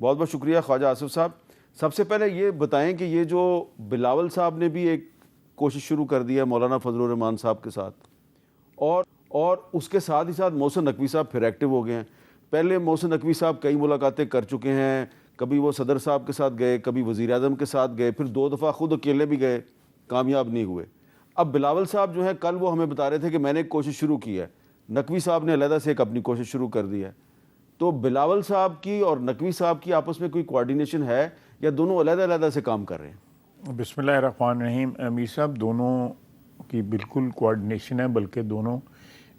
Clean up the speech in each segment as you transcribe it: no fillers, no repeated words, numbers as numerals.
بہت بہت شکریہ خواجہ آصف صاحب. سب سے پہلے یہ بتائیں کہ یہ جو بلاول صاحب نے بھی ایک کوشش شروع کر دی ہے مولانا فضل الرحمان صاحب کے ساتھ، اور اس کے ساتھ ہی ساتھ محسن نقوی صاحب پھر ایکٹیو ہو گئے ہیں. پہلے محسن نقوی صاحب کئی ملاقاتیں کر چکے ہیں، کبھی وہ صدر صاحب کے ساتھ گئے، کبھی وزیر اعظم کے ساتھ گئے، پھر 2 دفعہ خود اکیلے بھی گئے، کامیاب نہیں ہوئے. اب بلاول صاحب جو ہیں کل وہ ہمیں بتا رہے تھے کہ میں نے ایک کوشش شروع کی ہے، نقوی صاحب نے علیحدہ سے ایک اپنی کوشش شروع کر دی ہے. تو بلاول صاحب کی اور نقوی صاحب کی آپس میں کوئی کوارڈینیشن ہے یا دونوں علیحدہ علیحدہ سے کام کر رہے ہیں؟ بسم اللہ الرحمن الرحیم. امیر صاحب دونوں کی بالکل کوارڈینیشن ہے، بلکہ دونوں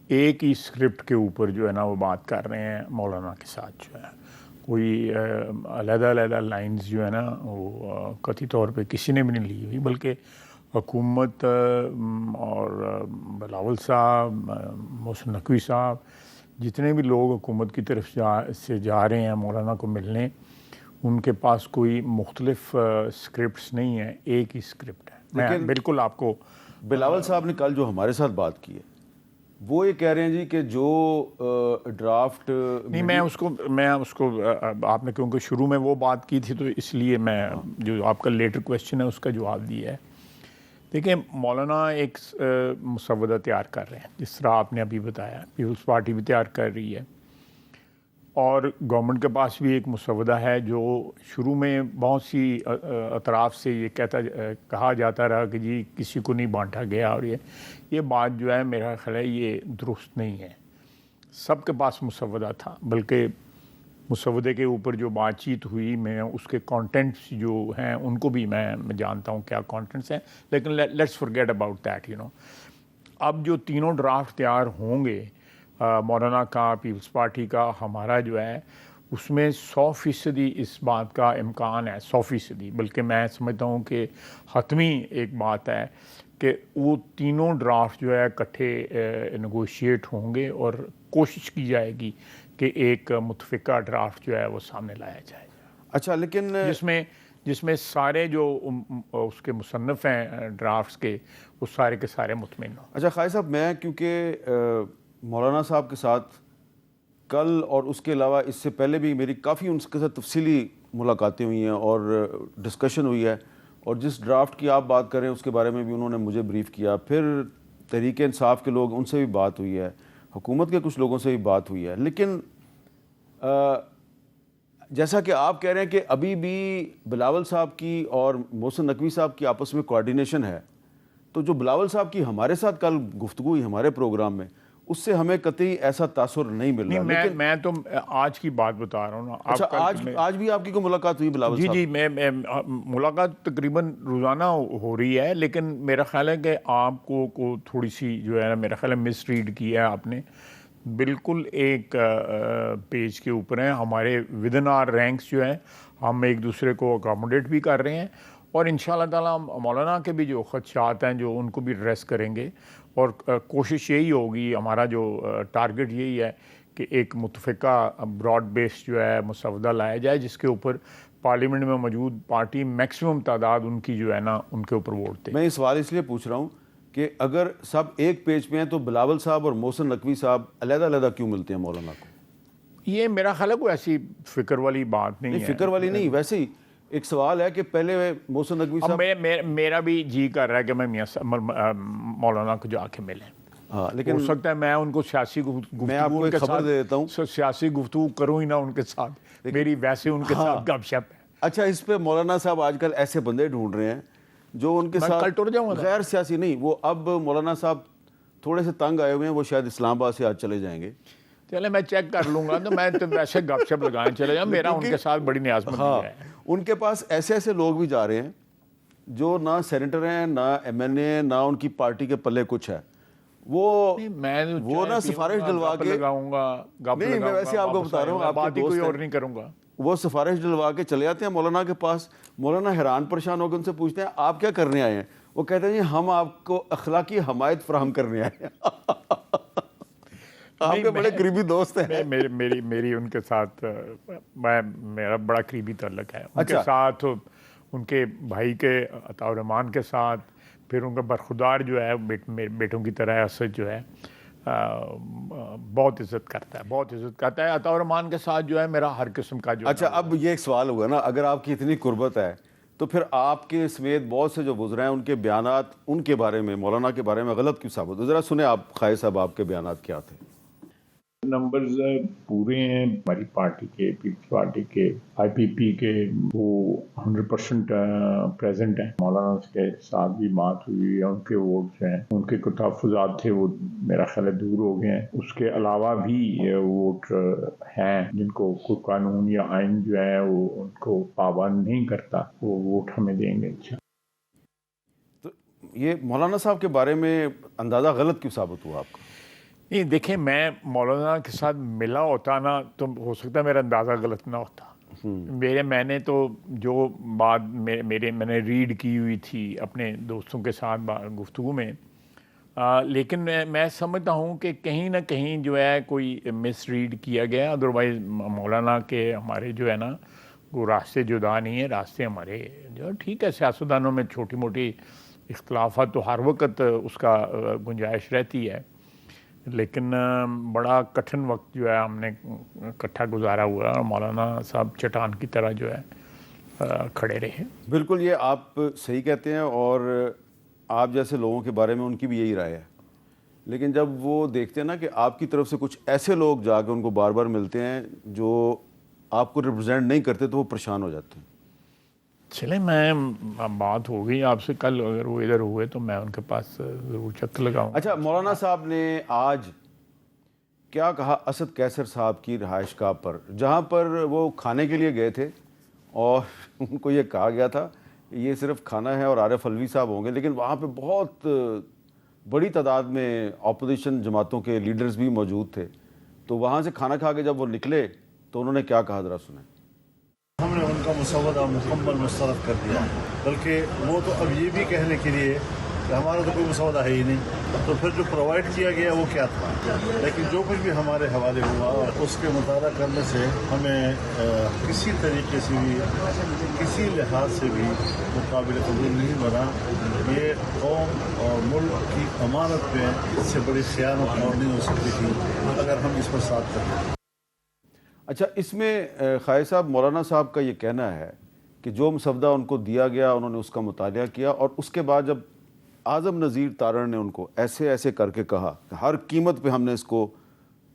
ایک ہی اسکرپٹ کے اوپر جو ہے نا وہ بات کر رہے ہیں مولانا کے ساتھ. جو ہے کوئی علیحدہ علیحدہ لائنز جو ہے نا وہ قطعی طور پہ کسی نے بھی نہیں لی ہوئی، بلکہ حکومت اور بلاول صاحب، محسن نقوی صاحب، جتنے بھی لوگ حکومت کی طرف سے جا رہے ہیں مولانا کو ملنے، ان کے پاس کوئی مختلف اسکرپٹس نہیں ہیں، ایک ہی اسکرپٹ ہے. میں بالکل آپ کو بلاول صاحب نے کل جو ہمارے ساتھ بات کی ہے وہ یہ کہہ رہے ہیں جی کہ جو ڈرافٹ نہیں، میں اس کو آپ نے کیونکہ شروع میں وہ بات کی تھی تو اس لیے میں جو آپ کا لیٹر کویسچن ہے اس کا جواب دیا ہے. دیکھیں، مولانا ایک مسودہ تیار کر رہے ہیں، جس طرح آپ نے ابھی بتایا، پیپلز پارٹی بھی تیار کر رہی ہے، اور گورنمنٹ کے پاس بھی ایک مسودہ ہے جو شروع میں بہت سی اطراف سے یہ کہا جاتا رہا کہ جی کسی کو نہیں بانٹا گیا، اور یہ بات جو ہے میرا خیال ہے یہ درست نہیں ہے. سب کے پاس مسودہ تھا، بلکہ مسودے کے اوپر جو بات چیت ہوئی، میں اس کے کانٹینٹس جو ہیں ان کو بھی میں جانتا ہوں کیا کانٹینٹس ہیں، لیکن لیٹس فورگیٹ اباؤٹ دیٹ. اب جو تینوں ڈرافٹ تیار ہوں گے، مولانا کا، پیپلز پارٹی کا، ہمارا جو ہے، اس میں 100% اس بات کا امکان ہے، 100%، بلکہ میں سمجھتا ہوں کہ حتمی ایک بات ہے کہ وہ تینوں ڈرافٹ جو ہے اکٹھے نیگوشیٹ ہوں گے اور کوشش کی جائے گی کہ ایک متفقہ ڈرافٹ جو ہے وہ سامنے لایا جائے. اچھا، لیکن جس میں سارے جو اس کے مصنف ہیں ڈرافٹس کے، وہ سارے کے سارے مطمئن ہوں. اچھا خواجہ صاحب، میں کیونکہ مولانا صاحب کے ساتھ کل اور اس کے علاوہ اس سے پہلے بھی میری کافی ان کے ساتھ تفصیلی ملاقاتیں ہوئی ہیں اور ڈسکشن ہوئی ہے، اور جس ڈرافٹ کی آپ بات کریں اس کے بارے میں بھی انہوں نے مجھے بریف کیا. پھر تحریک انصاف کے لوگ، ان سے بھی بات ہوئی ہے، حکومت کے کچھ لوگوں سے بھی بات ہوئی ہے. لیکن جیسا کہ آپ کہہ رہے ہیں کہ ابھی بھی بلاول صاحب کی اور محسن نقوی صاحب کی آپس میں کوارڈینیشن ہے، تو جو بلاول صاحب کی ہمارے ساتھ کل گفتگو ہوئی ہمارے پروگرام میں، اس سے ہمیں قطعی ایسا تاثر نہیں مل رہا. لیکن میں تو آج کی بات بتا رہا ہوں نا. اچھا، آج بھی آپ کی کوئی ملاقات ہوئی بلاول صاحب؟ جی، میں ملاقات تقریباً روزانہ ہو رہی ہے، لیکن میرا خیال ہے کہ آپ کو تھوڑی سی جو ہے نا، میرا خیال ہے مس ریڈ کیا ہے آپ نے. بالکل ایک پیج کے اوپر ہیں، ہمارے ود ان آر رینکس جو ہیں، ہم ایک دوسرے کو اکاموڈیٹ بھی کر رہے ہیں، اور انشاءاللہ تعالیٰ مولانا کے بھی جو خدشات ہیں جو ان کو بھی ایڈریس کریں گے. اور کوشش یہی ہوگی، ہمارا جو ٹارگٹ یہی ہے کہ ایک متفقہ براڈ بیس جو ہے مسودہ لایا جائے، جس کے اوپر پارلیمنٹ میں موجود پارٹی میکسیمم تعداد ان کی جو ہے نا ان کے اوپر ووٹ دے. میں یہ سوال اس لیے پوچھ رہا ہوں کہ اگر سب ایک پیج پہ ہیں تو بلاول صاحب اور محسن نقوی صاحب علیحدہ علیحدہ کیوں ملتے ہیں مولانا کو؟ یہ میرا خیال ہے کوئی ایسی فکر والی بات نہیں ہے. فکر والی نہیں، ویسے ہی ایک سوال ہے کہ پہلے محسن نقوی صاحب، میرا بھی جی کر رہا ہے کہ میں مولانا کو جا کے ملیں. ہاں، لیکن ہو سکتا ہے میں ان کو سیاسی میں آپ کو ایک خبر دے دیتا ہوں، سیاسی گفتگو کروں ہی نہ ان کے ساتھ، میری ویسے ان کے ساتھ گپ شپ ہے. اچھا، اس پہ مولانا صاحب آج کل ایسے بندے ڈھونڈ رہے ہیں جو ان کے ساتھ غیر سیاسی نہیں. وہ اب مولانا صاحب تھوڑے سے تنگ آئے ہوئے ہیں، وہ شاید اسلام آباد سے آج چلے جائیں گے. چلے میں چیک کر لوں گا، تو میں تو ویسے گپ شپ لگائیں چلے جاؤں، میرا ان کے ساتھ بڑی نیازمندی ہے. ان کے پاس ایسے لوگ بھی جا رہے ہیں جو نہ سینیٹر ہیں، نہ ایم این اے، نہ ان کی پارٹی کے پلے کچھ ہے. وہ نہ سفارش ڈلوا کے لگاؤں گا، نہیں، میں ویسے آپ کو بتا رہا ہوں، آپ بات کے کوئی دوست اور ہیں، نہیں کروں گا. وہ سفارش ڈلوا کے چلے جاتے ہیں مولانا کے پاس. مولانا حیران پریشان ہو کے ان سے پوچھتے ہیں آپ کیا کرنے آئے ہیں؟ وہ کہتے ہیں جی ہم آپ کو اخلاقی حمایت فراہم کرنے آئے ہیں. آپ کے بڑے قریبی دوست ہیں. میری ان کے ساتھ میرا بڑا قریبی تعلق ہے ان کے ساتھ، ان کے بھائی کے عطاء الرحمان کے ساتھ، پھر ان کا برخدار جو ہے بیٹوں کی طرح اسد جو ہے، بہت عزت کرتا ہے، بہت عزت کرتا ہے. عطا الرحمان کے ساتھ جو ہے میرا ہر قسم کا جو اچھا اب یہ ایک سوال ہوا نا، اگر آپ کی اتنی قربت ہے تو پھر آپ کے سمیت بہت سے جو گزرے ہیں ان کے بیانات ان کے بارے میں، مولانا کے بارے میں غلط کیوں ثابت ہو؟ ذرا سنیں آپ قائد صاحب آپ کے بیانات کیا تھے؟ نمبرز پورے ہیں ہماری پارٹی کے، پیپلز پارٹی کے، آئی پی پی کے، وہ 100% پریزنٹ ہیں. مولانا کے ساتھ بھی بات ہوئی ہے، ان کے ووٹس ہیں، ان کے کچھ تحفظات تھے وہ میرا خیال ہے دور ہو گئے ہیں. اس کے علاوہ بھی ووٹ ہیں جن کو کوئی قانون یا آئین جو ہے وہ ان کو پابند نہیں کرتا، وہ ووٹ ہمیں دیں گے. تو یہ مولانا صاحب کے بارے میں اندازہ غلط کیوں ثابت ہوا آپ کا؟ نہیں دیکھیں، میں مولانا کے ساتھ ملا ہوتا نا تو ہو سکتا ہے میرا اندازہ غلط نہ ہوتا. میں نے تو جو بات میں نے ریڈ کی ہوئی تھی اپنے دوستوں کے ساتھ گفتگو میں، لیکن میں سمجھتا ہوں کہ کہیں نہ کہیں جو ہے کوئی مس ریڈ کیا گیا. ادروائز مولانا کے ہمارے جو ہے نا وہ راستے جدا نہیں ہیں، راستے ہمارے جو ٹھیک ہے. سیاستدانوں میں چھوٹی موٹی اختلافات تو ہر وقت اس کا گنجائش رہتی ہے، لیکن بڑا کٹھن وقت جو ہے ہم نے اکٹھا گزارا ہوا اور مولانا صاحب چٹان کی طرح جو ہے کھڑے رہے. بالکل یہ آپ صحیح کہتے ہیں، اور آپ جیسے لوگوں کے بارے میں ان کی بھی یہی رائے ہے. لیکن جب وہ دیکھتے ہیں نا کہ آپ کی طرف سے کچھ ایسے لوگ جا کے ان کو بار بار ملتے ہیں جو آپ کو ریپرزینٹ نہیں کرتے تو وہ پریشان ہو جاتے ہیں. چلیں، میں بات ہو گئی آپ سے، کل اگر وہ ادھر ہوئے تو میں ان کے پاس ضرور چکر لگاؤں. اچھا مولانا صاحب نے آج کیا کہا اسد کیسر صاحب کی رہائش گاہ پر، جہاں پر وہ کھانے کے لیے گئے تھے اور ان کو یہ کہا گیا تھا یہ صرف کھانا ہے اور عارف الوی صاحب ہوں گے، لیکن وہاں پہ بہت بڑی تعداد میں اپوزیشن جماعتوں کے لیڈرز بھی موجود تھے. تو وہاں سے کھانا کھا کے جب وہ نکلے تو انہوں نے کیا کہا، ذرا سنیں. ہم نے ان کا مسودہ مکمل مسترد کر دیا، بلکہ وہ تو اب یہ بھی کہنے کے لیے کہ ہمارا تو کوئی مسودہ ہے ہی نہیں، تو پھر جو پرووائڈ کیا گیا وہ کیا تھا. لیکن جو کچھ بھی ہمارے حوالے ہوا اس کے مطالعہ کرنے سے ہمیں کسی طریقے سے بھی کسی لحاظ سے بھی وہ قابل قبول نہیں بنا. یہ قوم اور ملک کی امانت میں اس سے بڑی خیانت اور نہیں ہو سکتی تھی اگر ہم اس پر ساتھ کریں. اچھا اس میں قائد صاحب مولانا صاحب کا یہ کہنا ہے کہ جو مسودہ ان کو دیا گیا انہوں نے اس کا مطالعہ کیا، اور اس کے بعد جب اعظم نذیر تارڑ نے ان کو ایسے ایسے کر کے کہا کہ ہر قیمت پہ ہم نے اس کو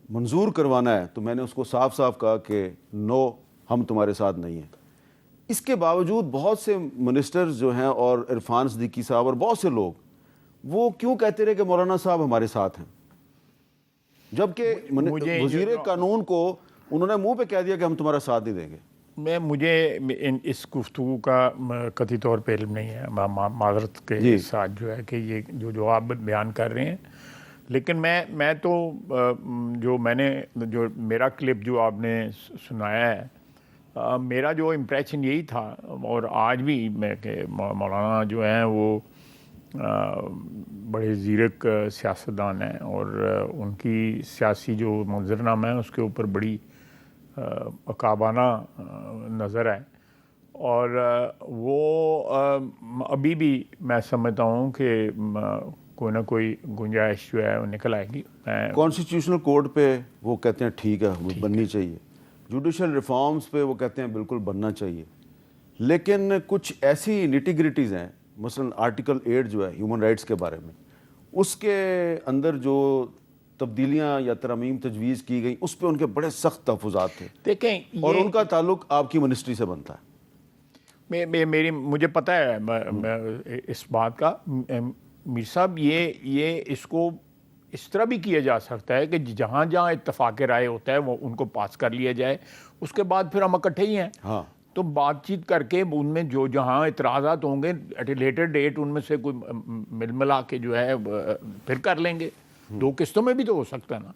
منظور کروانا ہے، تو میں نے اس کو صاف صاف کہا کہ نو، ہم تمہارے ساتھ نہیں ہیں. اس کے باوجود بہت سے منسٹرز جو ہیں اور عرفان صدیقی صاحب اور بہت سے لوگ وہ کیوں کہتے رہے کہ مولانا صاحب ہمارے ساتھ ہیں، جبکہ وزیر قانون کو انہوں نے منہ پہ کہہ دیا کہ ہم تمہارا ساتھ نہیں دیں گے. مجھے اس گفتگو کا قطعی طور پہ علم نہیں ہے، معذرت کے ساتھ جو ہے کہ یہ جو آپ بیان کر رہے ہیں. لیکن میں تو جو میرا کلپ جو آپ نے سنایا ہے، میرا جو امپریشن یہی تھا، اور آج بھی میں کہ مولانا جو ہیں وہ بڑے زیرک سیاستدان ہیں، اور ان کی سیاسی جو منظرنامہ ہے اس کے اوپر بڑی عقابانہ نظر ہے. اور وہ ابھی بھی میں سمجھتا ہوں کہ کوئی نہ کوئی گنجائش جو ہے وہ نکل آئے گی. کانسٹیٹیوشنل کوڈ پہ وہ کہتے ہیں ٹھیک ہے وہ بننی چاہیے، جوڈیشل ریفارمز پہ وہ کہتے ہیں بالکل بننا چاہیے، لیکن کچھ ایسی نیٹی گریٹیز ہیں، مثلا آرٹیکل 8 جو ہے ہیومن رائٹس کے بارے میں، اس کے اندر جو تبدیلیاں یا ترامیم تجویز کی گئی اس پہ ان کے بڑے سخت تحفظات تھے. دیکھیں، اور ان کا تعلق آپ کی منسٹری سے بنتا ہے. مجھے پتہ ہے اس بات کا میر صاحب. یہ اس کو اس طرح بھی کیا جا سکتا ہے کہ جہاں جہاں اتفاق رائے ہوتا ہے وہ ان کو پاس کر لیا جائے، اس کے بعد پھر ہم اکٹھے ہی ہیں. ہاں، تو بات چیت کر کے ان میں جو جہاں اعتراضات ہوں گے ایٹ اے لیٹر ڈیٹ ان میں سے کوئی مل ملا کے جو ہے پھر کر لیں گے. 2 قسطوں میں بھی تو ہو سکتا ہے نا.